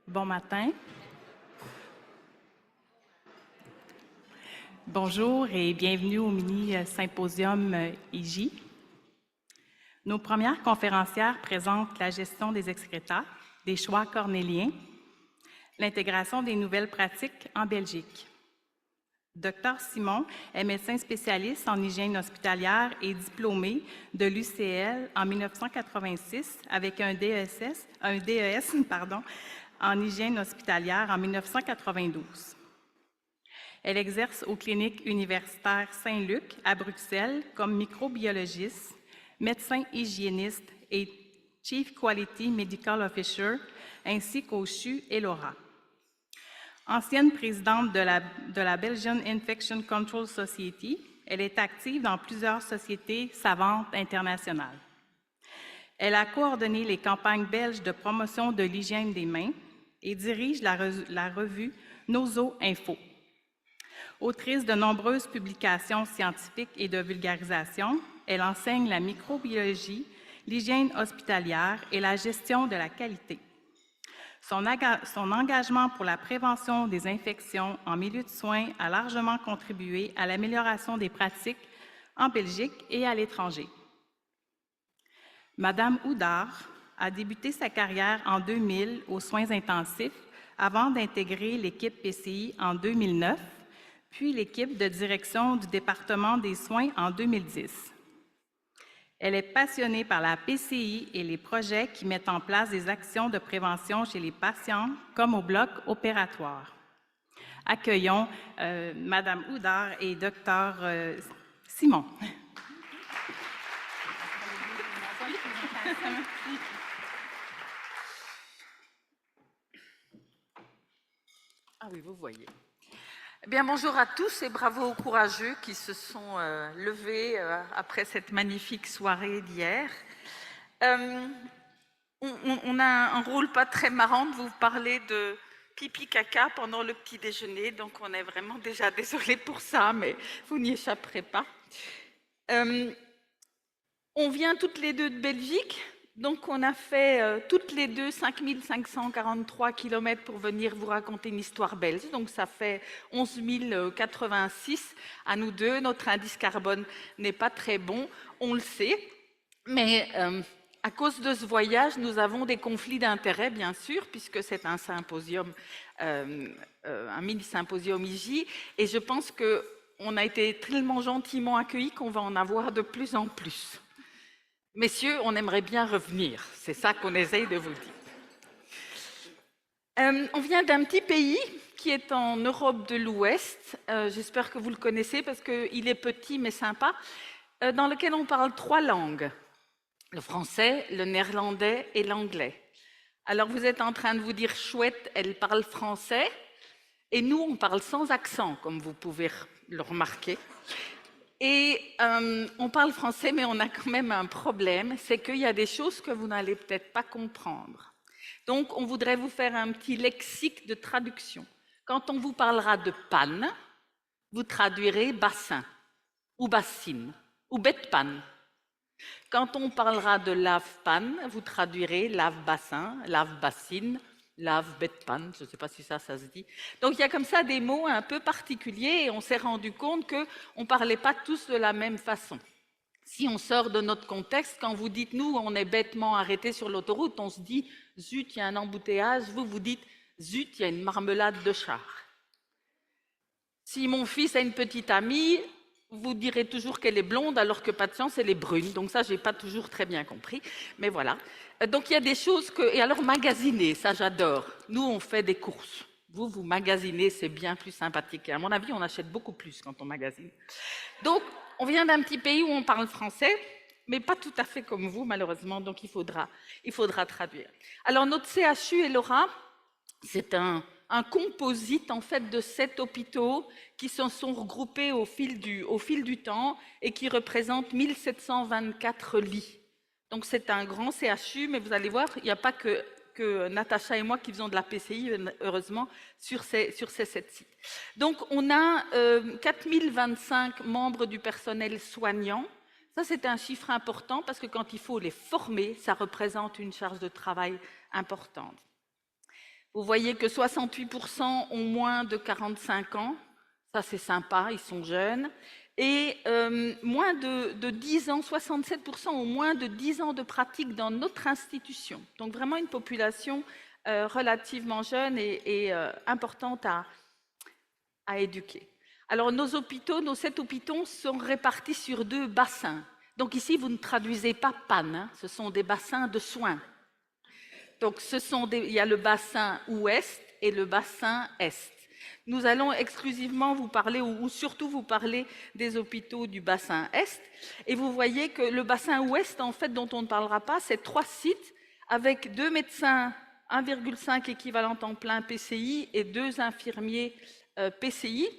Bon matin. Bonjour et bienvenue au mini-symposium IJ. Nos premières conférencières présentent la gestion des excréta, des choix cornéliens, l'intégration des nouvelles pratiques en Belgique. Dr Simon est médecin spécialiste en hygiène hospitalière et diplômé de l'UCL en 1986 avec un DES en hygiène hospitalière en 1992. Elle exerce aux cliniques universitaires Saint-Luc à Bruxelles comme microbiologiste, médecin hygiéniste et Chief Quality Medical Officer, ainsi qu'au CHU et l'ORA. Ancienne présidente de la Belgian Infection Control Society, elle est active dans plusieurs sociétés savantes internationales. Elle a coordonné les campagnes belges de promotion de l'hygiène des mains et dirige la revue Noso Info. Autrice de nombreuses publications scientifiques et de vulgarisation, elle enseigne la microbiologie, l'hygiène hospitalière et la gestion de la qualité. Son engagement pour la prévention des infections en milieu de soins a largement contribué à l'amélioration des pratiques en Belgique et à l'étranger. Madame Houdard a débuté sa carrière en 2000 aux soins intensifs avant d'intégrer l'équipe PCI en 2009, puis l'équipe de direction du département des soins en 2010. Elle est passionnée par la PCI et les projets qui mettent en place des actions de prévention chez les patients, comme au bloc opératoire. Accueillons Madame Houdard et Dr Simon. Ah oui, vous voyez. Eh bien, bonjour à tous et bravo aux courageux qui se sont levés après cette magnifique soirée d'hier. On a un rôle pas très marrant de vous parler de pipi-caca pendant le petit déjeuner, donc on est vraiment déjà désolé pour ça, mais vous n'y échapperez pas. On vient toutes les deux de Belgique. Donc, on a fait toutes les deux 5543 km pour venir vous raconter une histoire belge. Donc, ça fait 11 086 à nous deux. Notre indice carbone n'est pas très bon, on le sait. Mais à cause de ce voyage, nous avons des conflits d'intérêts, bien sûr, puisque c'est un symposium, un mini-symposium IJ. Et je pense qu'on a été tellement gentiment accueillis qu'on va en avoir de plus en plus. Messieurs, on aimerait bien revenir, c'est ça qu'on essaye de vous dire. On vient d'un petit pays qui est en Europe de l'Ouest, j'espère que vous le connaissez parce qu'il est petit mais sympa, dans lequel on parle 3 langues, le français, le néerlandais et l'anglais. Alors vous êtes en train de vous dire, chouette, elle parle français, et nous on parle sans accent, comme vous pouvez le remarquer. Et on parle français, mais on a quand même un problème, c'est qu'il y a des choses que vous n'allez peut-être pas comprendre. Donc, on voudrait vous faire un petit lexique de traduction. Quand on vous parlera de panne, vous traduirez bassin, ou bassine, ou bête-panne. Quand on parlera de lave-panne, vous traduirez lave-bassin, lave-bassine, lave-bête-panne, je ne sais pas si ça se dit. Donc, il y a comme ça des mots un peu particuliers et on s'est rendu compte qu'on ne parlait pas tous de la même façon. Si on sort de notre contexte, quand vous dites « nous, on est bêtement arrêtés sur l'autoroute », on se dit « zut, il y a un embouteillage », vous dites « zut, il y a une marmelade de char ». Si mon fils a une petite amie, vous direz toujours qu'elle est blonde alors que pas de chance, elle est brune. Donc ça, je n'ai pas toujours très bien compris, mais voilà. Donc il y a des choses que... Et alors magasiner, ça j'adore. Nous, on fait des courses. Vous magasinez, c'est bien plus sympathique. Et à mon avis, on achète beaucoup plus quand on magasine. Donc, on vient d'un petit pays où on parle français, mais pas tout à fait comme vous, malheureusement, donc il faudra traduire. Alors notre CHU et l'ORA, c'est un composite en fait de 7 hôpitaux qui se sont regroupés au fil du temps et qui représentent 1724 lits. Donc c'est un grand CHU, mais vous allez voir, il n'y a pas que Natacha et moi qui faisons de la PCI, heureusement, sur ces 7 sites. Donc on a 4025 membres du personnel soignant. Ça, c'est un chiffre important parce que quand il faut les former, ça représente une charge de travail importante. Vous voyez que 68% ont moins de 45 ans. Ça, c'est sympa, ils sont jeunes. Et moins de 10 ans, 67% ont moins de 10 ans de pratique dans notre institution. Donc vraiment une population relativement jeune et importante à éduquer. Alors nos hôpitaux, nos 7 hôpitaux sont répartis sur 2 bassins. Donc ici, vous ne traduisez pas panne, hein, ce sont des bassins de soins. Donc il y a le bassin ouest et le bassin est. Nous allons exclusivement vous parler, ou surtout vous parler des hôpitaux du bassin est. Et vous voyez que le bassin ouest, en fait, dont on ne parlera pas, c'est 3 sites avec 2 médecins, 1,5 équivalent temps plein PCI et 2 infirmiers PCI.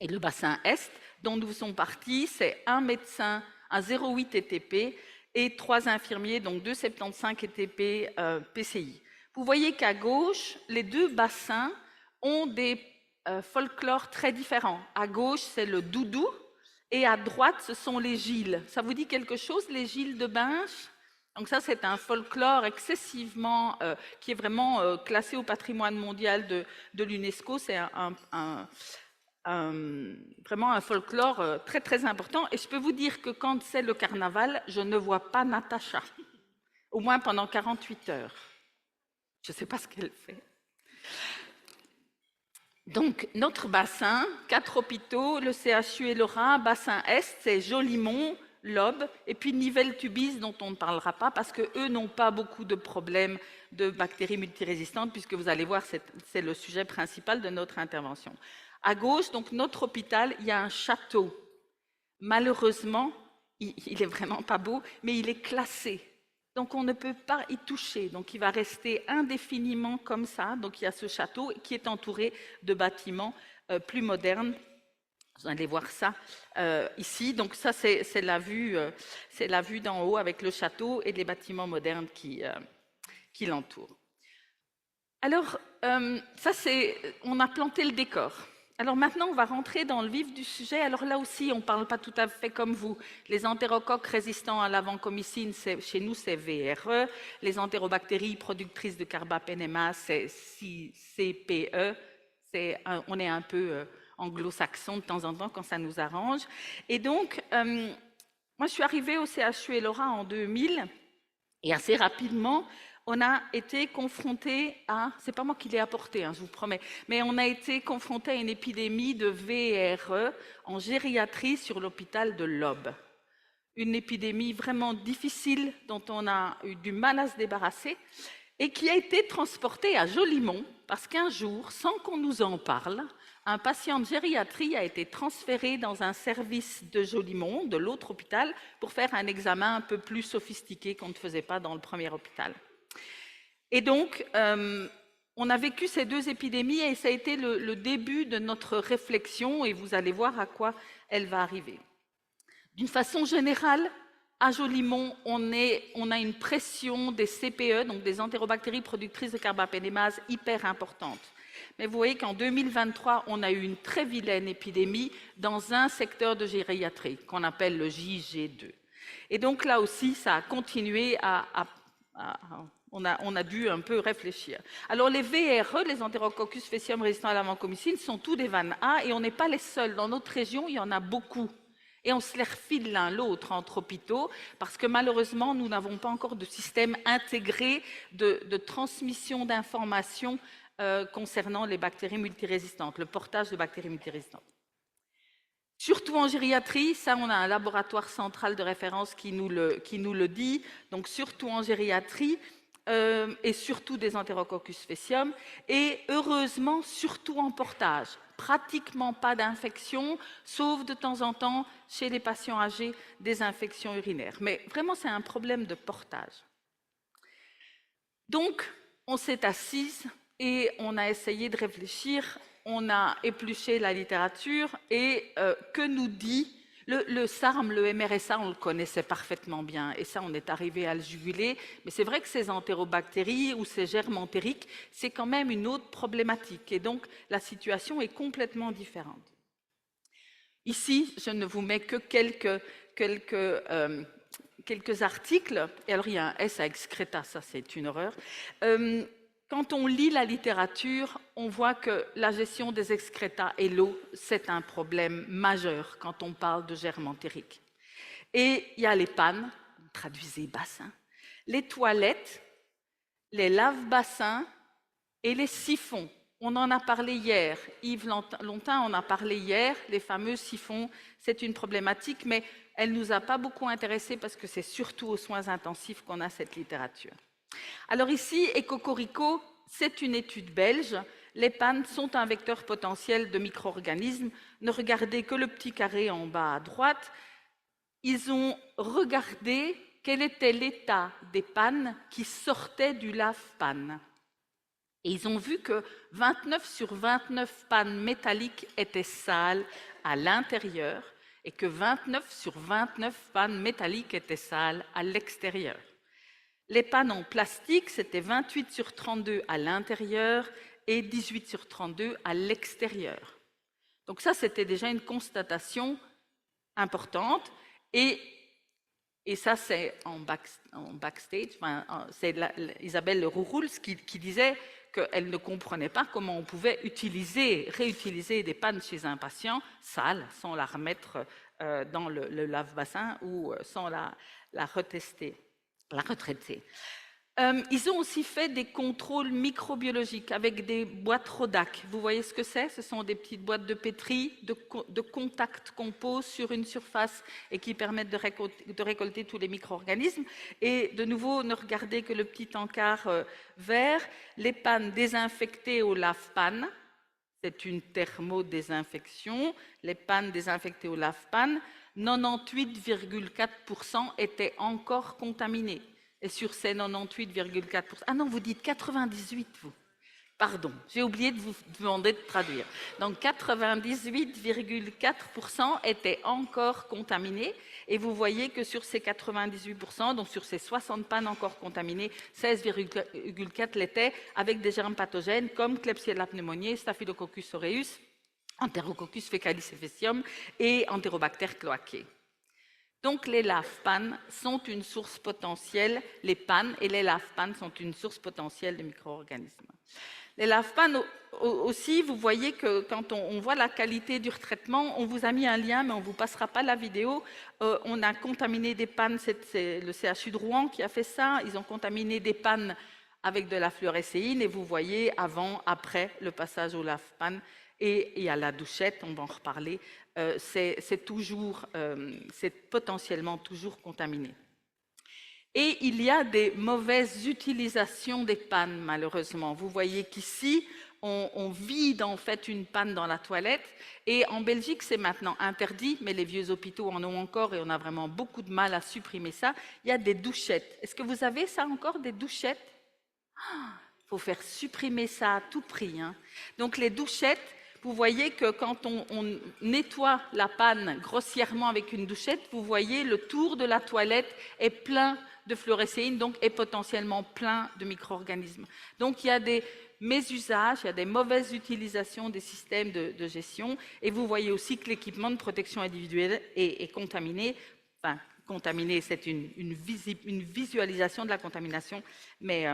Et le bassin est, dont nous sommes partis, c'est 1 médecin, un 0,8 ETP et 3 infirmiers, donc 2,75 ETP PCI. Vous voyez qu'à gauche, les 2 bassins ont des folklores très différents. À gauche, c'est le Doudou, et à droite, ce sont les Gilles. Ça vous dit quelque chose, les Gilles de Binche? Donc ça, c'est un folklore excessivement, qui est vraiment classé au patrimoine mondial de l'UNESCO. C'est vraiment un folklore très très important. Et je peux vous dire que quand c'est le carnaval, je ne vois pas Natacha, au moins pendant 48 heures. Je ne sais pas ce qu'elle fait. Donc, notre bassin, 4 hôpitaux, le CHU et l'Ora, bassin Est, c'est Jolimont, Lobe, et puis Nivelles-Tubize, dont on ne parlera pas, parce qu'eux n'ont pas beaucoup de problèmes de bactéries multirésistantes, puisque vous allez voir, c'est le sujet principal de notre intervention. À gauche, donc notre hôpital, il y a un château. Malheureusement, il est vraiment pas beau, mais il est classé. Donc on ne peut pas y toucher. Donc il va rester indéfiniment comme ça. Donc il y a ce château qui est entouré de bâtiments plus modernes. Vous allez voir ça ici. Donc ça c'est la vue d'en haut avec le château et les bâtiments modernes qui l'entourent. Alors ça on a planté le décor. Alors maintenant, on va rentrer dans le vif du sujet. Alors là aussi, on ne parle pas tout à fait comme vous. Les entérocoques résistants à l'avancomycine, chez nous, c'est VRE. Les entérobactéries productrices de carbapénémase, c'est CPE. On est un peu anglo-saxon de temps en temps quand ça nous arrange. Et donc, moi, je suis arrivée au CHU et l'Ora en 2000. Et assez rapidement, on a été confronté à, c'est pas moi qui l'ai apporté, hein, je vous promets, mais on a été confronté à une épidémie de VRE en gériatrie sur l'hôpital de Lobe. Une épidémie vraiment difficile dont on a eu du mal à se débarrasser et qui a été transportée à Jolimont parce qu'un jour, sans qu'on nous en parle, un patient de gériatrie a été transféré dans un service de Jolimont, de l'autre hôpital, pour faire un examen un peu plus sophistiqué qu'on ne faisait pas dans le premier hôpital. Et donc, on a vécu ces 2 épidémies et ça a été le début de notre réflexion et vous allez voir à quoi elle va arriver. D'une façon générale, à Jolimont, on a une pression des CPE, donc des entérobactéries productrices de carbapénémase, hyper importante. Mais vous voyez qu'en 2023, on a eu une très vilaine épidémie dans un secteur de gériatrie qu'on appelle le JG2. Et donc là aussi, ça a continué on a dû un peu réfléchir. Alors les VRE, les Enterococcus faecium résistants à l'avancomycine, sont tous des VAN A et on n'est pas les seuls. Dans notre région, il y en a beaucoup. Et on se les refile l'un l'autre entre hôpitaux parce que malheureusement, nous n'avons pas encore de système intégré de transmission d'informations concernant les bactéries multirésistantes, le portage de bactéries multirésistantes. Surtout en gériatrie, ça on a un laboratoire central de référence qui nous le dit, donc surtout en gériatrie et surtout des Enterococcus faecium et heureusement surtout en portage. Pratiquement pas d'infection, sauf de temps en temps chez les patients âgés des infections urinaires. Mais vraiment c'est un problème de portage. Donc on s'est assise et on a essayé de réfléchir, on a épluché la littérature et que nous dit le SARM, le MRSA, on le connaissait parfaitement bien et ça on est arrivé à le juguler, mais c'est vrai que ces entérobactéries ou ces germes entériques, c'est quand même une autre problématique et donc la situation est complètement différente. Ici, je ne vous mets que quelques articles, et alors il y a un S à excréta, ça c'est une horreur. quand on lit la littérature, on voit que la gestion des excréta et l'eau, c'est un problème majeur quand on parle de germes entériques. Et il y a les pannes, traduisez bassin, les toilettes, les lave-bassins et les siphons. On en a parlé hier, Yves Lontin en a parlé hier, les fameux siphons, c'est une problématique, mais elle ne nous a pas beaucoup intéressés parce que c'est surtout aux soins intensifs qu'on a cette littérature. Alors ici, Ecocorico, c'est une étude belge. Les pannes sont un vecteur potentiel de micro-organismes. Ne regardez que le petit carré en bas à droite. Ils ont regardé quel était l'état des pannes qui sortaient du lave-panne. Et ils ont vu que 29 sur 29 pannes métalliques étaient sales à l'intérieur et que 29 sur 29 pannes métalliques étaient sales à l'extérieur. Les pannes en plastique, c'était 28 sur 32 à l'intérieur et 18 sur 32 à l'extérieur. Donc ça, c'était déjà une constatation importante. Et ça, c'est en backstage, c'est Isabelle Rourouls qui disait qu'elle ne comprenait pas comment on pouvait réutiliser des pannes chez un patient sale sans la remettre dans le lave-bassin ou sans la retraiter. Ils ont aussi fait des contrôles microbiologiques avec des boîtes Rodac. Vous voyez ce que c'est? Ce sont des petites boîtes de pétri, de contact qu'on pose sur une surface et qui permettent de récolter tous les micro-organismes. Et de nouveau, ne regardez que le petit encart vert. Les pannes désinfectées au lave-panne, c'est une thermodésinfection. Les pannes désinfectées au lave-panne, 98,4% étaient encore contaminées. Et sur ces 98,4%... Ah non, vous dites 98, vous. Pardon, j'ai oublié de vous demander de traduire. Donc 98,4% étaient encore contaminés. Et vous voyez que sur ces 98%, donc sur ces 60 pannes encore contaminées, 16,4 l'étaient avec des germes pathogènes comme Klebsiella pneumoniae, Staphylococcus aureus, Enterococcus faecalis faecium et Enterobacter cloacae. Donc les lave-pannes sont une source potentielle, les pannes et les lave-pannes sont une source potentielle de micro-organismes. Les lave-pannes aussi, vous voyez que quand on voit la qualité du retraitement, on vous a mis un lien, mais on ne vous passera pas la vidéo. On a contaminé des pannes, c'est le CHU de Rouen qui a fait ça, ils ont contaminé des pannes avec de la fluorescéine et vous voyez avant, après le passage au lave-panne. Et à la douchette, on va en reparler, c'est potentiellement toujours contaminé. Et il y a des mauvaises utilisations des pannes, malheureusement. Vous voyez qu'ici, on vide en fait une panne dans la toilette. Et en Belgique, c'est maintenant interdit, mais les vieux hôpitaux en ont encore et on a vraiment beaucoup de mal à supprimer ça. Il y a des douchettes. Est-ce que vous avez ça encore, des douchettes? Il faut faire supprimer ça à tout prix. Hein. Donc les douchettes, vous voyez que quand on nettoie la panne grossièrement avec une douchette, vous voyez le tour de la toilette est plein de fluorescéine, donc est potentiellement plein de micro-organismes. Donc il y a des mésusages, il y a des mauvaises utilisations des systèmes de gestion, et vous voyez aussi que l'équipement de protection individuelle est contaminé. Enfin, contaminé, c'est une visualisation de la contamination, mais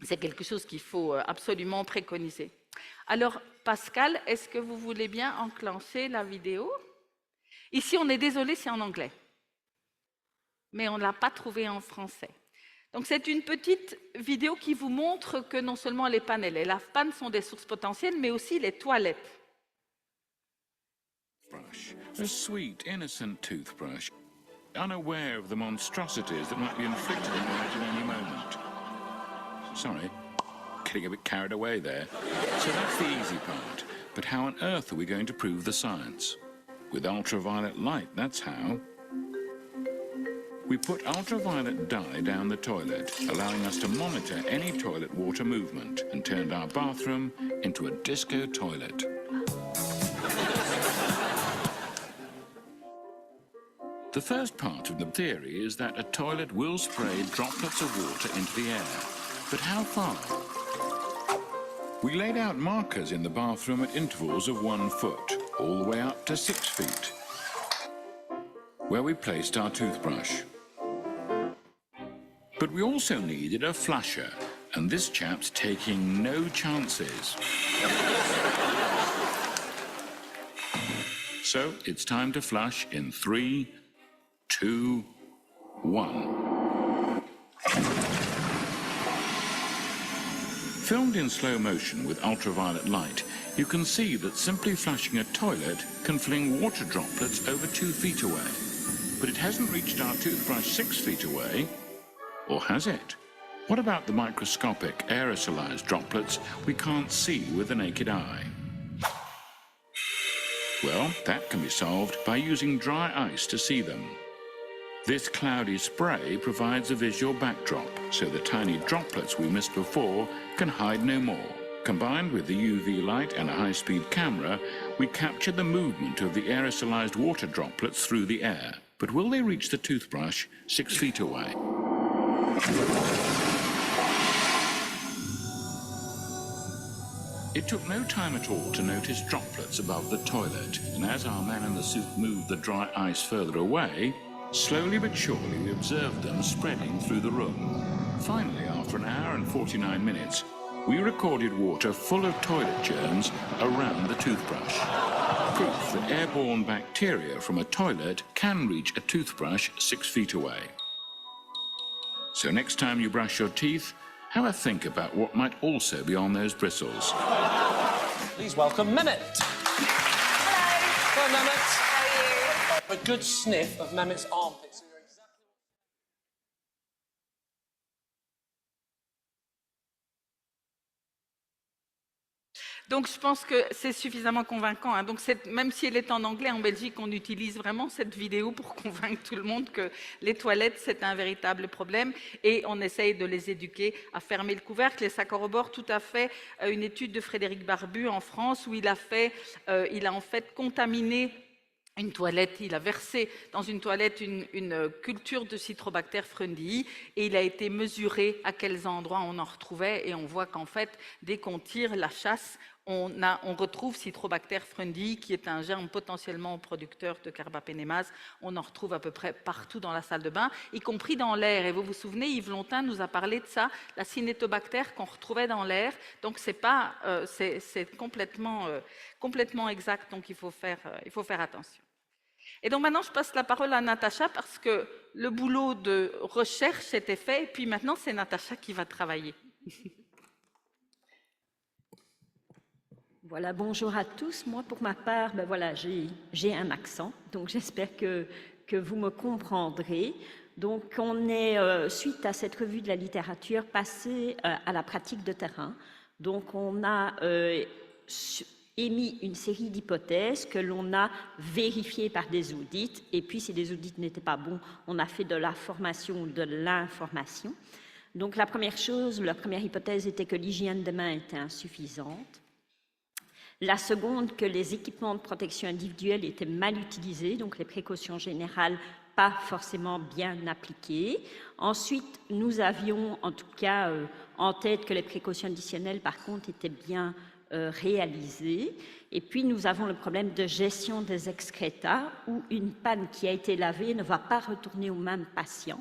c'est quelque chose qu'il faut absolument préconiser. Alors, Pascal, est-ce que vous voulez bien enclencher la vidéo? Ici, on est désolé, c'est en anglais. Mais on ne l'a pas trouvé en français. Donc, c'est une petite vidéo qui vous montre que non seulement les pannes et les lave-pannes sont des sources potentielles, mais aussi les toilettes. A sweet, innocent toothbrush, unaware of the monstrosities that might be inflicted on it at any moment. Sorry. Getting a bit carried away there. So that's the easy part. But how on earth are we going to prove the science? With ultraviolet light, that's how. We put ultraviolet dye down the toilet, allowing us to monitor any toilet water movement, and turned our bathroom into a disco toilet. The first part of the theory is that a toilet will spray droplets of water into the air. But how far? We laid out markers in the bathroom at intervals of 1 foot, all the way up to 6 feet, where we placed our toothbrush. But we also needed a flusher, And this chap's taking no chances. So it's time to flush in 3, 2, 1. Filmed in slow motion with ultraviolet light, you can see that simply flushing a toilet can fling water droplets over 2 feet away. But it hasn't reached our toothbrush 6 feet away, or has it? What about the microscopic aerosolized droplets we can't see with the naked eye? Well, that can be solved by using dry ice to see them. This cloudy spray provides a visual backdrop, so the tiny droplets we missed before can hide no more. Combined with the UV light and a high-speed camera, we capture the movement of the aerosolized water droplets through the air. But will they reach the toothbrush 6 feet away? It took no time at all to notice droplets above the toilet, and as our man in the suit moved the dry ice further away, slowly but surely we observed them spreading through the room. Finally, after an hour and 49 minutes, we recorded water full of toilet germs around the toothbrush. Proof that airborne bacteria from a toilet can reach a toothbrush 6 feet away. So next time you brush your teeth, have a think about what might also be on those bristles. Please welcome Mehmet. Hello. Hello, Mehmet. How are you? A good sniff of Mehmet's armpits. Donc je pense que c'est suffisamment convaincant. Hein. Donc même si elle est en anglais, en Belgique, on utilise vraiment cette vidéo pour convaincre tout le monde que les toilettes, c'est un véritable problème. Et on essaye de les éduquer à fermer le couvercle. Et ça corrobore tout à fait une étude de Frédéric Barbu en France où il a en fait contaminé une toilette, il a versé dans une toilette une culture de Citrobacter fruendii et il a été mesuré à quels endroits on en retrouvait et on voit qu'en fait, dès qu'on tire la chasse, on retrouve Citrobacter fruendii qui est un germe potentiellement producteur de carbapénémase. On en retrouve à peu près partout dans la salle de bain, y compris dans l'air. Et vous vous souvenez, Yves Lontin nous a parlé de ça, la cinétobactère qu'on retrouvait dans l'air. Donc c'est complètement exact, donc il faut faire attention. Et donc maintenant, je passe la parole à Natacha parce que le boulot de recherche était fait et puis maintenant, c'est Natacha qui va travailler. Voilà, bonjour à tous. Moi, pour ma part, voilà, j'ai un accent, donc j'espère que vous me comprendrez. Donc, on est, suite à cette revue de la littérature, passé à la pratique de terrain. Donc, on a émis une série d'hypothèses que l'on a vérifiées par des audits. Et puis, si les audits n'étaient pas bons, on a fait de la formation ou de l'information. Donc, la première hypothèse était que l'hygiène des mains était insuffisante. La seconde, que les équipements de protection individuelle étaient mal utilisés, donc les précautions générales pas forcément bien appliquées. Ensuite, nous avions en tout cas en tête que les précautions additionnelles, par contre, étaient bien réalisées. Et puis, nous avons le problème de gestion des excréta, où une panne qui a été lavée ne va pas retourner au même patient,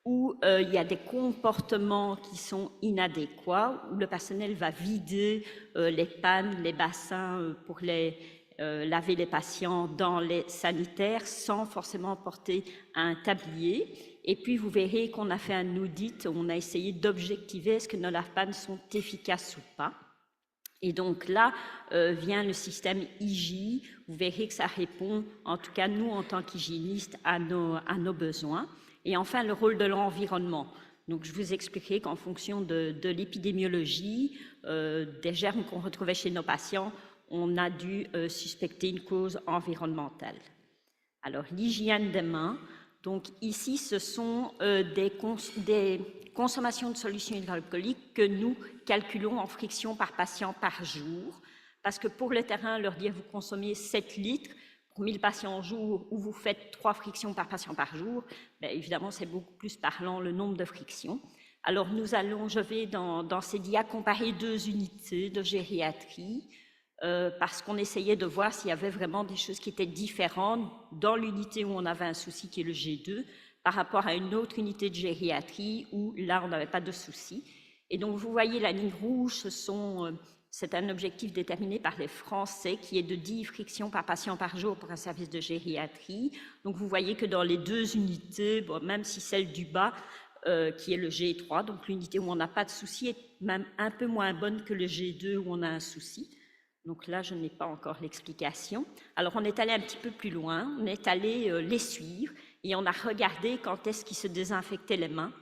où il y a des comportements qui sont inadéquats, où le personnel va vider les pannes, les bassins pour laver les patients dans les sanitaires sans forcément porter un tablier. Et puis, vous verrez qu'on a fait un audit, on a essayé d'objectiver est-ce que nos lave-pannes sont efficaces ou pas. Et donc là vient le système IGI. Vous verrez que ça répond, en tout cas nous en tant qu'hygiénistes, à nos besoins. Et enfin, le rôle de l'environnement. Donc, je vous expliquerai qu'en fonction de l'épidémiologie, des germes qu'on retrouvait chez nos patients, on a dû suspecter une cause environnementale. Alors, l'hygiène des mains. Donc, ici, ce sont des consommations de solutions hydroalcooliques que nous calculons en frictions par patient par jour. Parce que pour le terrain, leur dire vous consommez 7 litres, pour 1000 patients au jour, où vous faites 3 frictions par patient par jour, bien évidemment, c'est beaucoup plus parlant le nombre de frictions. Alors, je vais dans ces dias comparer 2 unités de gériatrie, parce qu'on essayait de voir s'il y avait vraiment des choses qui étaient différentes dans l'unité où on avait un souci, qui est le G2, par rapport à une autre unité de gériatrie où là, on n'avait pas de souci. Et donc, vous voyez la ligne rouge, c'est un objectif déterminé par les Français qui est de 10 frictions par patient par jour pour un service de gériatrie. Donc, vous voyez que dans les 2 unités, bon, même si celle du bas, qui est le G3, donc l'unité où on n'a pas de souci, est même un peu moins bonne que le G2 où on a un souci. Donc là, je n'ai pas encore l'explication. Alors, on est allé un petit peu plus loin, on est allé les suivre et on a regardé quand est-ce qu'ils se désinfectaient les mains.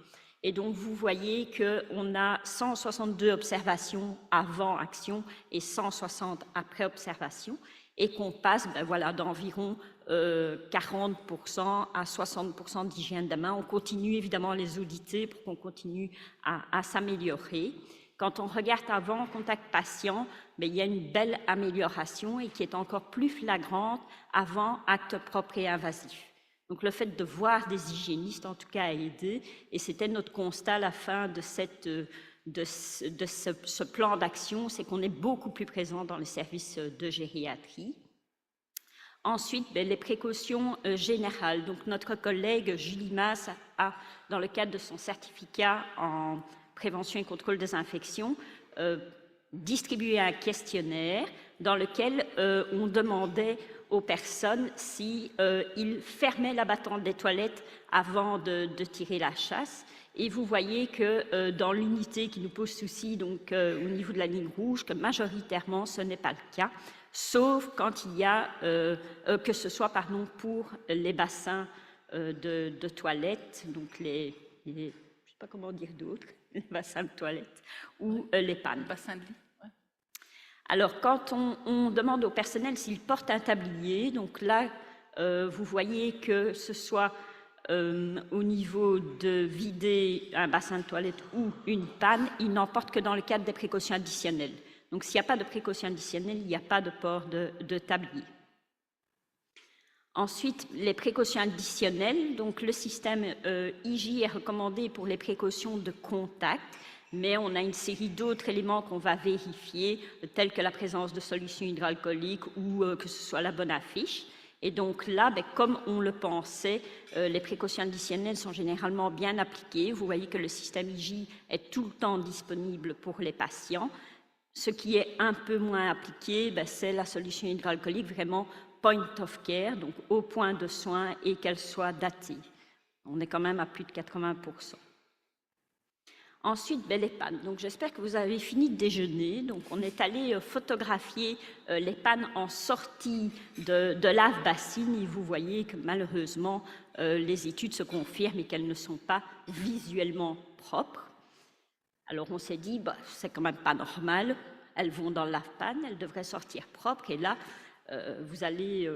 Et donc, vous voyez qu'on a 162 observations avant action et 160 après observation, et qu'on passe d'environ 40% à 60% d'hygiène de main. On continue évidemment à les auditer pour qu'on continue à s'améliorer. Quand on regarde avant contact patient, il y a une belle amélioration et qui est encore plus flagrante avant acte propre et invasif. Donc, le fait de voir des hygiénistes, en tout cas, a aidé. Et c'était notre constat à la fin de ce plan d'action, c'est qu'on est beaucoup plus présent dans les services de gériatrie. Ensuite, les précautions générales. Donc, notre collègue Julie Masse a, dans le cadre de son certificat en prévention et contrôle des infections, distribué un questionnaire dans lequel on demandait aux personnes si ils fermaient la battante des toilettes avant de tirer la chasse. Et vous voyez que dans l'unité qui nous pose souci, donc au niveau de la ligne rouge, que majoritairement ce n'est pas le cas, sauf quand il y a, que ce soit pour les bassins de toilettes, donc je ne sais pas comment dire d'autres, les bassins de toilettes, ou les pannes. Bassin de lit. Alors, quand on demande au personnel s'il porte un tablier, donc là, vous voyez que ce soit au niveau de vider un bassin de toilette ou une panne, il n'en porte que dans le cadre des précautions additionnelles. Donc, s'il n'y a pas de précautions additionnelles, il n'y a pas de port de tablier. Ensuite, les précautions additionnelles. Donc, le système IJ est recommandé pour les précautions de contact, mais on a une série d'autres éléments qu'on va vérifier, tels que la présence de solutions hydroalcooliques ou que ce soit la bonne affiche. Et donc là, comme on le pensait, les précautions additionnelles sont généralement bien appliquées. Vous voyez que le système IJ est tout le temps disponible pour les patients. Ce qui est un peu moins appliqué, c'est la solution hydroalcoolique vraiment point of care, donc au point de soin, et qu'elle soit datée. On est quand même à plus de 80%. Ensuite, les pannes. Donc, j'espère que vous avez fini de déjeuner. Donc, on est allé photographier les pannes en sortie de lave-bassine. Et vous voyez que malheureusement, les études se confirment et qu'elles ne sont pas visuellement propres. Alors, on s'est dit, c'est quand même pas normal. Elles vont dans le lave-panne, elles devraient sortir propres. Et là, vous allez,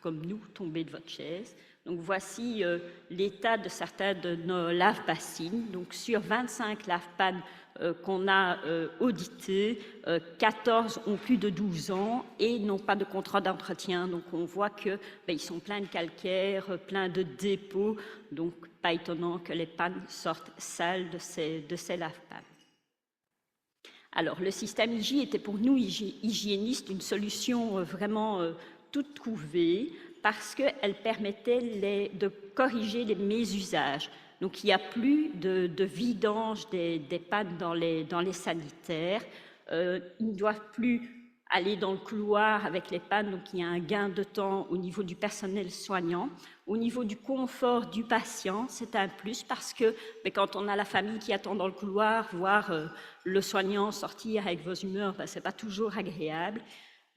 comme nous, tomber de votre chaise. Donc, voici l'état de certains de nos lave-bassines. Donc, sur 25 lave-pannes qu'on a auditées, 14 ont plus de 12 ans et n'ont pas de contrat d'entretien. Donc, on voit qu'ils sont pleins de calcaire, pleins de dépôts. Donc, pas étonnant que les pannes sortent sales de ces lave-pannes. Alors, le système IJ était pour nous, hygiénistes, une solution vraiment toute trouvée, parce qu'elle permettait de corriger les mésusages. Donc, il n'y a plus de vidange des pannes dans les sanitaires. Ils ne doivent plus aller dans le couloir avec les pannes, donc il y a un gain de temps au niveau du personnel soignant. Au niveau du confort du patient, c'est un plus parce que quand on a la famille qui attend dans le couloir, voir le soignant sortir avec vos humeurs, ce n'est pas toujours agréable.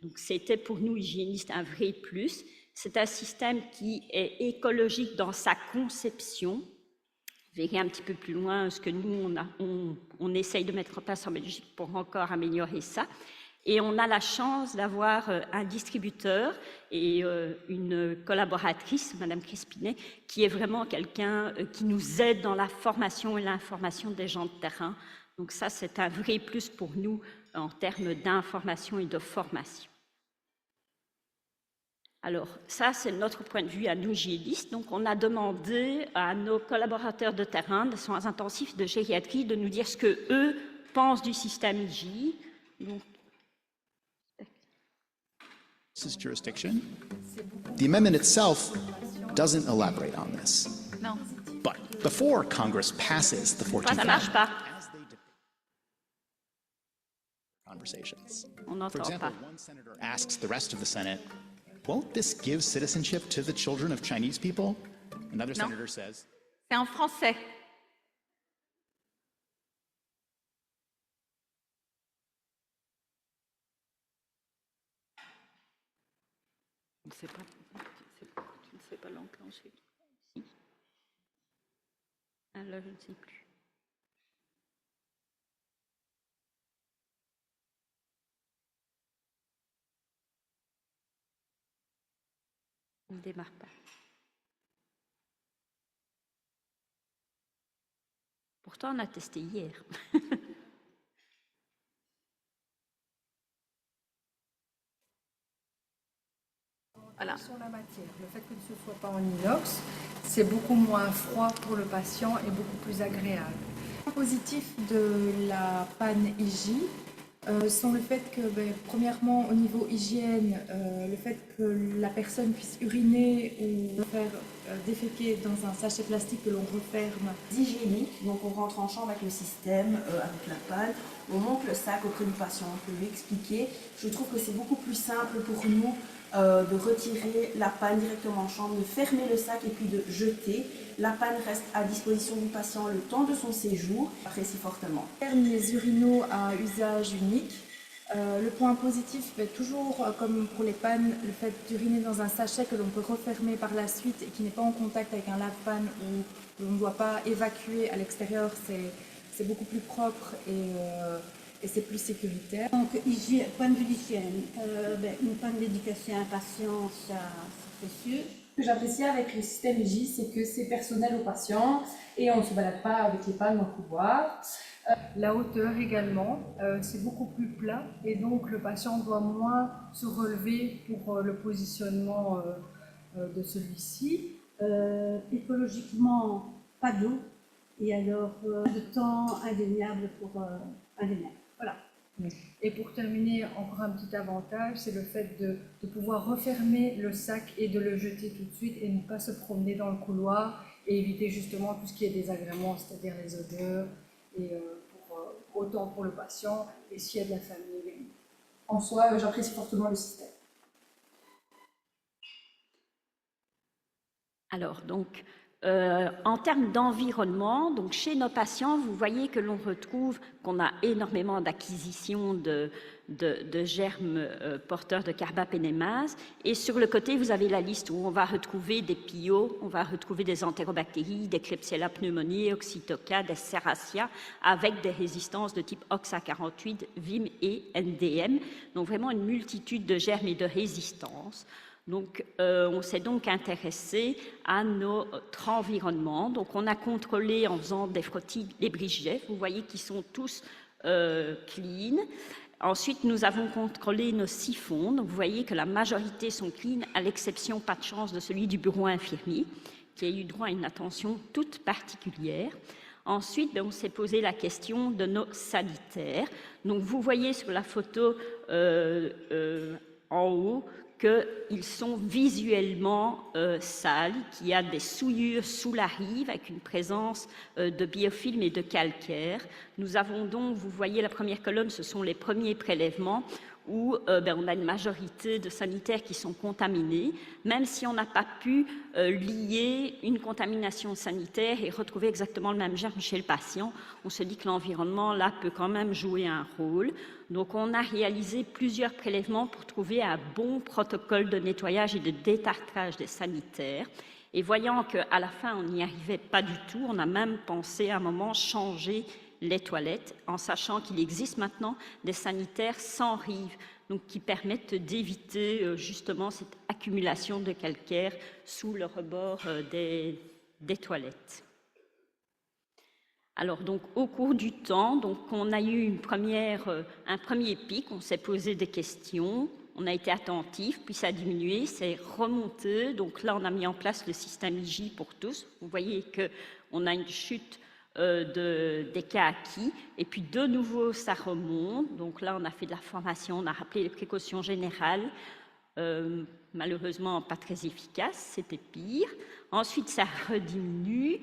Donc, c'était pour nous, hygiénistes, un vrai plus. C'est un système qui est écologique dans sa conception. Vous verrez un petit peu plus loin ce que nous, on essaye de mettre en place en Belgique pour encore améliorer ça. Et on a la chance d'avoir un distributeur et une collaboratrice, Madame Crispinet, qui est vraiment quelqu'un qui nous aide dans la formation et l'information des gens de terrain. Donc ça, c'est un vrai plus pour nous en termes d'information et de formation. Alors, ça, c'est notre point de vue à nous, hygiénistes. Donc, on a demandé à nos collaborateurs de terrain, de soins intensifs, de gériatrie, de nous dire ce qu'eux pensent du système IJ. Donc, This jurisdiction. The amendment itself doesn't elaborate on this. Non. But before Congress passes the 14th ça marche pas. conversations. On For n'entend example, pas. one senator asks the rest of the Senate, won't this give citizenship to the children of Chinese people? Another No. senator says, C'est en français. Je ne sais pas. Tu ne sais pas l'enclencher. Si. Alors, je ne sais plus. Il ne démarre pas. Pourtant, on a testé hier. Voilà. Sur la matière, le fait que ce ne soit pas en inox, c'est beaucoup moins froid pour le patient et beaucoup plus agréable. Le positif de la panne IJ sont le fait que, premièrement, au niveau hygiène, le fait que la personne puisse uriner ou faire déféquer dans un sachet plastique que l'on referme. Hygiénique, donc on rentre en chambre avec le système, avec la panne, on monte le sac auprès du patient, on peut lui expliquer. Je trouve que c'est beaucoup plus simple pour nous de retirer la panne directement en chambre, de fermer le sac et puis de jeter. La panne reste à disposition du patient le temps de son séjour, apprécie fortement. Les urinaux à usage unique. Le point positif, toujours comme pour les pannes, le fait d'uriner dans un sachet que l'on peut refermer par la suite et qui n'est pas en contact avec un lave-panne où l'on ne doit pas évacuer à l'extérieur, c'est beaucoup plus propre et c'est plus sécuritaire. Donc, point de vue d'hygiène, une panne d'éducation à un patient, ça, c'est précieux. Ce que j'apprécie avec le système IJ, c'est que c'est personnel au patient et on ne se balade pas avec les pannes dans le couloir. La hauteur également, c'est beaucoup plus plat et donc le patient doit moins se relever pour le positionnement de celui-ci. Écologiquement, pas d'eau et alors de temps indéniable pour indéniable. Voilà. Et pour terminer, encore un petit avantage, c'est le fait de pouvoir refermer le sac et de le jeter tout de suite et ne pas se promener dans le couloir et éviter justement tout ce qui est désagrément, c'est-à-dire les odeurs, et autant pour le patient et s'il y a de la famille également. En soi, j'apprécie fortement le système. Alors, donc, en termes d'environnement, donc chez nos patients, vous voyez que l'on retrouve qu'on a énormément d'acquisitions de germes porteurs de carbapénémase. Et sur le côté, vous avez la liste où on va retrouver des PIO, on va retrouver des entérobactéries, des Klebsiella pneumoniae, Oxytoca, des Serratia, avec des résistances de type OXA48, VIM et NDM. Donc vraiment une multitude de germes et de résistances. Donc, on s'est donc intéressé à notre environnement. Donc, on a contrôlé en faisant des frottis les bridgets. Vous voyez qu'ils sont tous clean. Ensuite, nous avons contrôlé nos siphons. Donc, vous voyez que la majorité sont clean, à l'exception, pas de chance, de celui du bureau infirmier, qui a eu droit à une attention toute particulière. Ensuite, on s'est posé la question de nos sanitaires. Donc, vous voyez sur la photo en haut qu'ils sont visuellement sales, qu'il y a des souillures sous la rive avec une présence de biofilm et de calcaire. Nous avons donc, vous voyez la première colonne, ce sont les premiers prélèvements où on a une majorité de sanitaires qui sont contaminés, même si on n'a pas pu lier une contamination sanitaire et retrouver exactement le même germe chez le patient. On se dit que l'environnement, là, peut quand même jouer un rôle. Donc, on a réalisé plusieurs prélèvements pour trouver un bon protocole de nettoyage et de détartrage des sanitaires. Et voyant qu'à la fin, on n'y arrivait pas du tout, on a même pensé à un moment changer les toilettes, en sachant qu'il existe maintenant des sanitaires sans rive, donc qui permettent d'éviter justement cette accumulation de calcaire sous le rebord des toilettes. Alors donc au cours du temps, donc on a eu un premier pic, on s'est posé des questions, on a été attentif, puis ça a diminué, c'est remonté. Donc là on a mis en place le système IJ pour tous. Vous voyez qu'on a une chute des cas acquis, et puis de nouveau ça remonte. Donc là on a fait de la formation, on a rappelé les précautions générales, malheureusement pas très efficaces, c'était pire. Ensuite ça rediminue,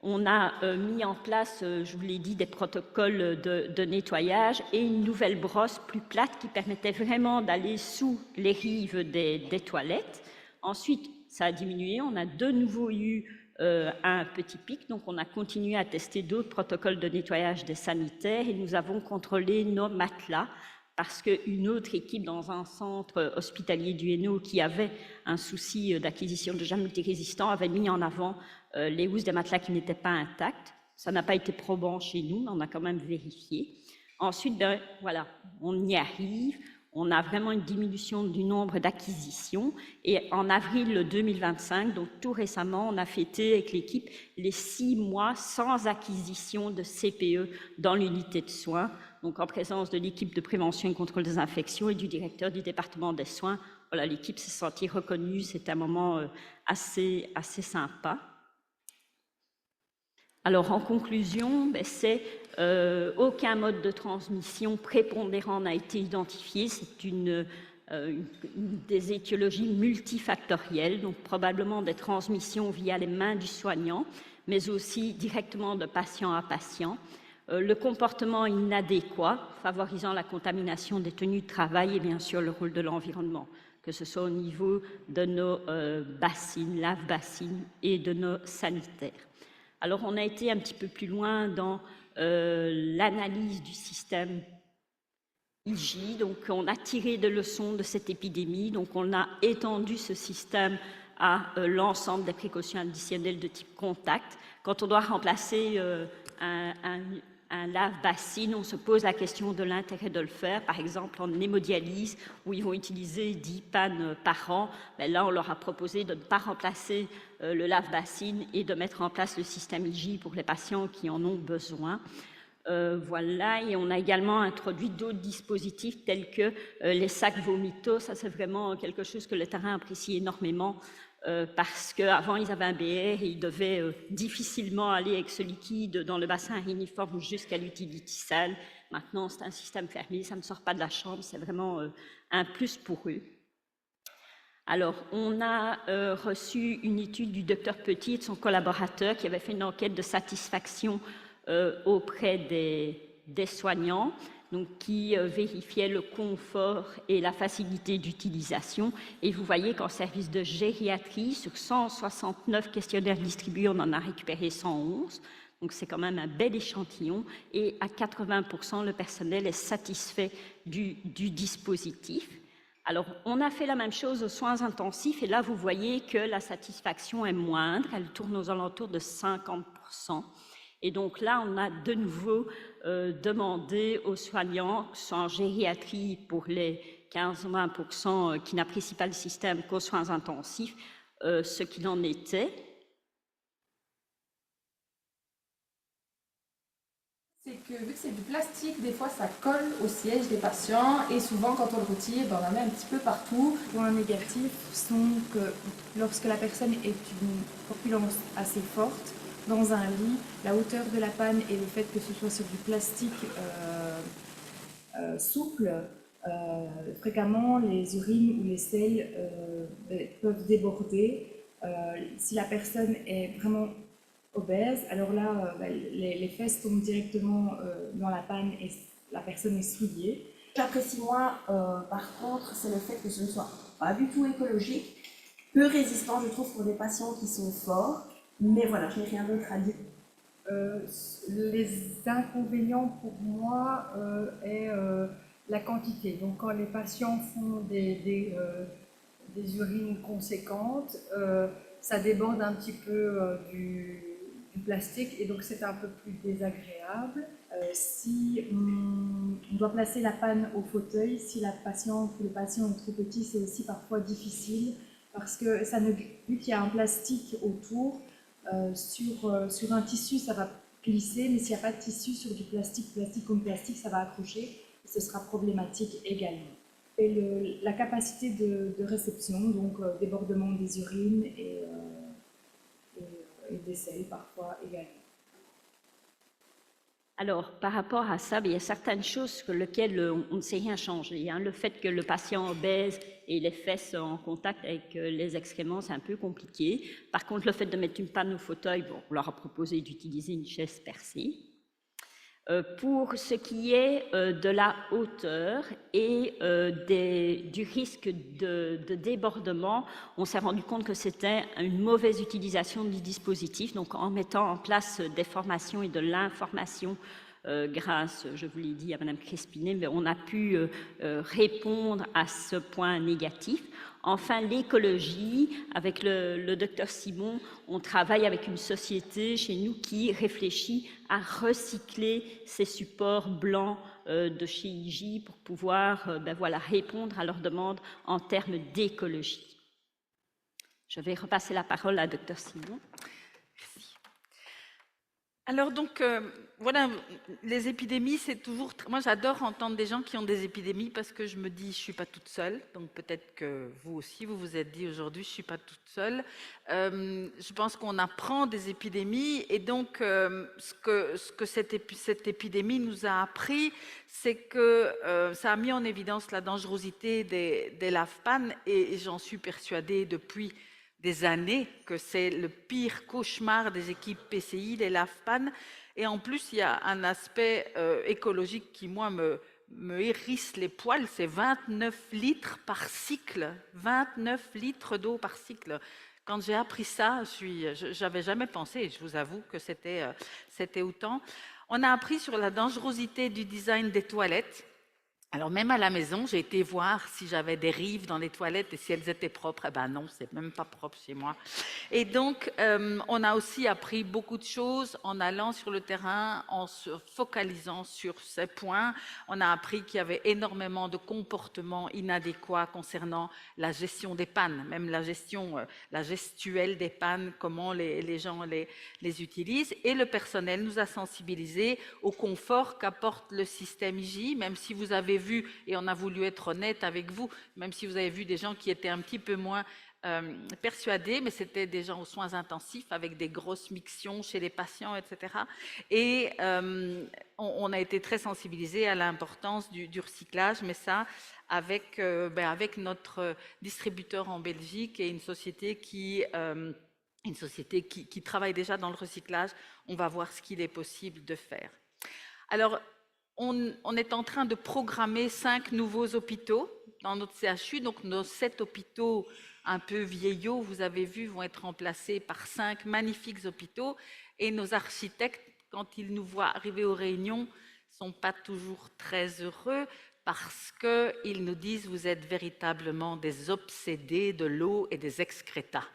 On a mis en place, je vous l'ai dit, des protocoles de nettoyage et une nouvelle brosse plus plate qui permettait vraiment d'aller sous les rives des toilettes. Ensuite, ça a diminué. On a de nouveau eu un petit pic, donc on a continué à tester d'autres protocoles de nettoyage des sanitaires et nous avons contrôlé nos matelas parce qu'une autre équipe dans un centre hospitalier du Hainaut qui avait un souci d'acquisition de germes multirésistants avait mis en avant les housses des matelas qui n'étaient pas intactes. Ça n'a pas été probant chez nous, mais on a quand même vérifié. Ensuite, voilà, on y arrive. On a vraiment une diminution du nombre d'acquisitions. Et en avril 2025, donc tout récemment, on a fêté avec l'équipe les 6 mois sans acquisition de CPE dans l'unité de soins, donc en présence de l'équipe de prévention et contrôle des infections et du directeur du département des soins. Voilà, l'équipe s'est sentie reconnue, c'est un moment assez sympa. Alors, en conclusion, c'est aucun mode de transmission prépondérant n'a été identifié. C'est une des étiologies multifactorielles, donc probablement des transmissions via les mains du soignant, mais aussi directement de patient à patient. Le comportement inadéquat, favorisant la contamination des tenues de travail et bien sûr le rôle de l'environnement, que ce soit au niveau de nos bassines, lave-bassines et de nos sanitaires. Alors, on a été un petit peu plus loin dans l'analyse du système IJ. Donc, on a tiré des leçons de cette épidémie. Donc, on a étendu ce système à l'ensemble des précautions additionnelles de type contact. Quand on doit remplacer un lave-bassine, on se pose la question de l'intérêt de le faire, par exemple en hémodialyse, où ils vont utiliser 10 pannes par an. Mais là, on leur a proposé de ne pas remplacer le lave-bassine et de mettre en place le système IJ pour les patients qui en ont besoin. Voilà, et on a également introduit d'autres dispositifs tels que les sacs vomitos. Ça, c'est vraiment quelque chose que le terrain apprécie énormément. Parce qu'avant, ils avaient un BR et ils devaient difficilement aller avec ce liquide dans le bassin uriniforme jusqu'à l'utility salle. Maintenant, c'est un système fermé, ça ne sort pas de la chambre, c'est vraiment un plus pour eux. Alors, on a reçu une étude du docteur Petit et de son collaborateur qui avait fait une enquête de satisfaction auprès des soignants. Donc, qui vérifiait le confort et la facilité d'utilisation. Et vous voyez qu'en service de gériatrie, sur 169 questionnaires distribués, on en a récupéré 111. Donc, c'est quand même un bel échantillon. Et à 80%, le personnel est satisfait du dispositif. Alors, on a fait la même chose aux soins intensifs. Et là, vous voyez que la satisfaction est moindre. Elle tourne aux alentours de 50%. Et donc là, on a de nouveau demandé aux soignants, soit en gériatrie pour les 15-20% qui n'apprécient pas le système qu'aux soins intensifs, ce qu'il en était. C'est que vu que c'est du plastique, des fois ça colle au siège des patients et souvent quand on le retire, on en met un petit peu partout. Les points négatifs sont que lorsque la personne est une corpulence assez forte, dans un lit, la hauteur de la panne et le fait que ce soit sur du plastique souple, fréquemment les urines ou les selles peuvent déborder. Si la personne est vraiment obèse, alors là, les fesses tombent directement dans la panne et la personne est souillée. J'apprécie moins, par contre, c'est le fait que ce ne soit pas du tout écologique, peu résistant, je trouve, pour des patients qui sont forts. Mais voilà, je n'ai rien d'autre à dire. Les inconvénients pour moi est la quantité. Donc quand les patients font des urines conséquentes, ça déborde un petit peu du plastique et donc c'est un peu plus désagréable. Si on doit placer la panne au fauteuil, si la patiente ou le patient est trop petit, c'est aussi parfois difficile parce que vu qu'il y a un plastique autour, sur un tissu, ça va glisser, mais s'il n'y a pas de tissu sur du plastique comme plastique, ça va accrocher et ce sera problématique également. Et la capacité de réception, donc débordement des urines et des selles parfois également. Alors, par rapport à ça, il y a certaines choses sur lesquelles on ne sait rien changer. Le fait que le patient obèse ait les fesses en contact avec les excréments, c'est un peu compliqué. Par contre, le fait de mettre une panne au fauteuil, bon, on leur a proposé d'utiliser une chaise percée. Pour ce qui est de la hauteur et du risque de débordement, on s'est rendu compte que c'était une mauvaise utilisation du dispositif. Donc, en mettant en place des formations et de l'information, grâce, je vous l'ai dit, à Mme Crespinet, mais on a pu répondre à ce point négatif. Enfin, l'écologie, avec le docteur Simon, on travaille avec une société chez nous qui réfléchit à recycler ces supports blancs de chez IJ pour pouvoir répondre à leurs demandes en termes d'écologie. Je vais repasser la parole à docteur Simon. Merci. Alors donc, voilà, les épidémies, c'est toujours... Moi, j'adore entendre des gens qui ont des épidémies parce que je me dis, je ne suis pas toute seule. Donc peut-être que vous aussi, vous vous êtes dit aujourd'hui, je ne suis pas toute seule. Je pense qu'on apprend des épidémies et donc ce que cette épidémie nous a appris, c'est que ça a mis en évidence la dangerosité des LAVPAN et j'en suis persuadée depuis des années que c'est le pire cauchemar des équipes PCI, les LAVPAN. Et en plus, il y a un aspect écologique qui, moi, me hérisse les poils, c'est 29 litres par cycle. 29 litres d'eau par cycle. Quand j'ai appris ça, j'avais jamais pensé, je vous avoue que c'était autant. On a appris sur la dangerosité du design des toilettes. Alors même à la maison, j'ai été voir si j'avais des rives dans les toilettes et si elles étaient propres. Eh ben non, c'est même pas propre chez moi. Et donc, on a aussi appris beaucoup de choses en allant sur le terrain, en se focalisant sur ces points. On a appris qu'il y avait énormément de comportements inadéquats concernant la gestion des pannes, même la gestuelle des pannes, comment les gens les utilisent. Et le personnel nous a sensibilisés au confort qu'apporte le système IJ, même si vous avez vu, et on a voulu être honnête avec vous, même si vous avez vu des gens qui étaient un petit peu moins persuadés, mais c'était des gens aux soins intensifs avec des grosses mictions chez les patients, etc. Et on a été très sensibilisés à l'importance du recyclage, mais ça avec notre distributeur en Belgique et une société qui travaille déjà dans le recyclage. On va voir ce qu'il est possible de faire. Alors, on est en train de programmer 5 nouveaux hôpitaux dans notre CHU. Donc, nos 7 hôpitaux un peu vieillots, vous avez vu, vont être remplacés par 5 magnifiques hôpitaux. Et nos architectes, quand ils nous voient arriver aux réunions, ne sont pas toujours très heureux parce qu'ils nous disent « vous êtes véritablement des obsédés de l'eau et des excrétas ».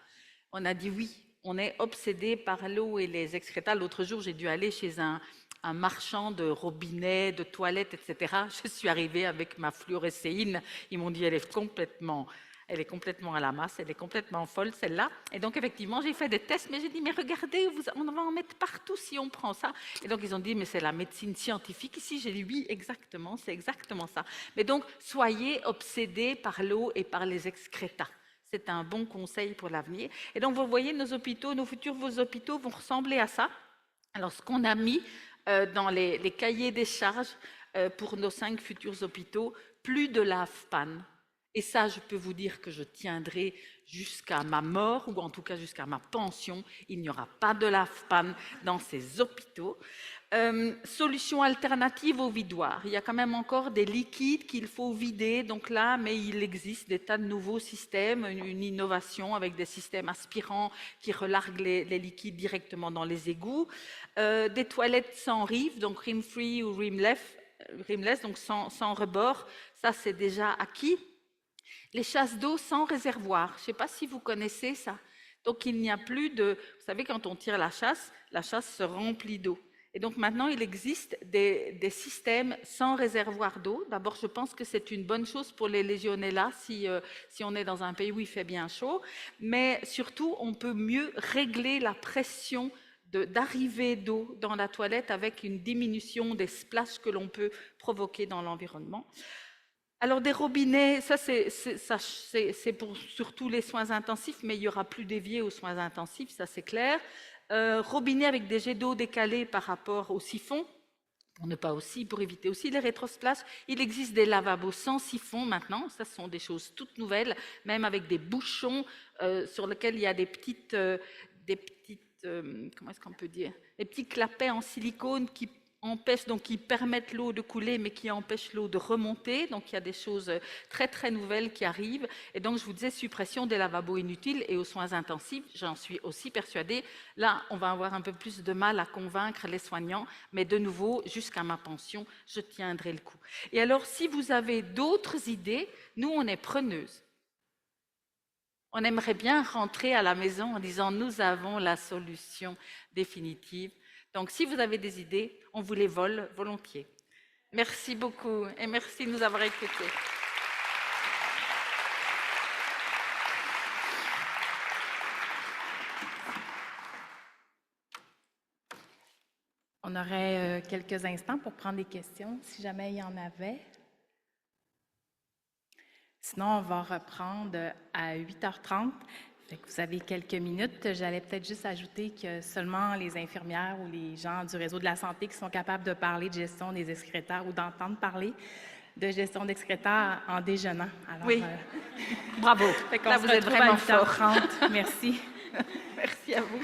On a dit oui, on est obsédés par l'eau et les excrétas. L'autre jour, j'ai dû aller chez un marchand de robinets, de toilettes, etc. Je suis arrivée avec ma fluorescéine. Ils m'ont dit elle est complètement à la masse, elle est complètement folle celle-là. Et donc effectivement, j'ai fait des tests, mais j'ai dit mais regardez, on va en mettre partout si on prend ça. Et donc ils ont dit mais c'est la médecine scientifique ici. J'ai dit oui, exactement, c'est exactement ça. Mais donc soyez obsédés par l'eau et par les excrétas. C'est un bon conseil pour l'avenir. Et donc vous voyez, nos futurs hôpitaux vont ressembler à ça. Alors ce qu'on a mis dans les cahiers des charges pour nos 5 futurs hôpitaux, plus de LAVPAN. Et ça, je peux vous dire que je tiendrai jusqu'à ma mort, ou en tout cas jusqu'à ma pension. Il n'y aura pas de LAVPAN dans ces hôpitaux. Solution alternative au vidoir. Il y a quand même encore des liquides qu'il faut vider. Donc là, mais il existe des tas de nouveaux systèmes, une innovation avec des systèmes aspirants qui relarguent les liquides directement dans les égouts. Des toilettes sans rive, donc rim-free ou rimless, donc sans rebord. Ça, c'est déjà acquis. Les chasses d'eau sans réservoir. Je ne sais pas si vous connaissez ça. Donc, il n'y a plus de... Vous savez, quand on tire la chasse se remplit d'eau. Et donc, maintenant, il existe des systèmes sans réservoir d'eau. D'abord, je pense que c'est une bonne chose pour les légionella si on est dans un pays où il fait bien chaud. Mais surtout, on peut mieux régler la pression d'arrivée d'eau dans la toilette avec une diminution des splashes que l'on peut provoquer dans l'environnement. Alors des robinets, ça c'est pour surtout les soins intensifs, mais il n'y aura plus d'évier aux soins intensifs, ça c'est clair. Robinets avec des jets d'eau décalés par rapport au siphon. pour ne pas aussi, pour éviter aussi les rétrosplasmes. Il existe des lavabos sans siphon maintenant, ça ce sont des choses toutes nouvelles, même avec des bouchons sur lesquels il y a des petites comment est-ce qu'on peut dire, des petits clapets en silicone qui empêchent, donc qui permettent l'eau de couler, mais qui empêchent l'eau de remonter. Donc il y a des choses très très nouvelles qui arrivent. Et donc je vous disais, suppression des lavabos inutiles et aux soins intensifs, j'en suis aussi persuadée. Là, on va avoir un peu plus de mal à convaincre les soignants, mais de nouveau, jusqu'à ma pension, je tiendrai le coup. Et alors, si vous avez d'autres idées, nous, on est preneuses. On aimerait bien rentrer à la maison en disant « nous avons la solution définitive ». Donc, si vous avez des idées, on vous les vole volontiers. Merci beaucoup et merci de nous avoir écoutés. On aurait quelques instants pour prendre des questions, si jamais il y en avait. Sinon, on va reprendre à 8h30. Fait que vous avez quelques minutes. J'allais peut-être juste ajouter que seulement les infirmières ou les gens du réseau de la santé qui sont capables de parler de gestion des excréteurs ou d'entendre parler de gestion d'excréteurs en déjeunant. Alors, oui, bravo. Là, vous êtes vraiment fort. Merci. Merci à vous.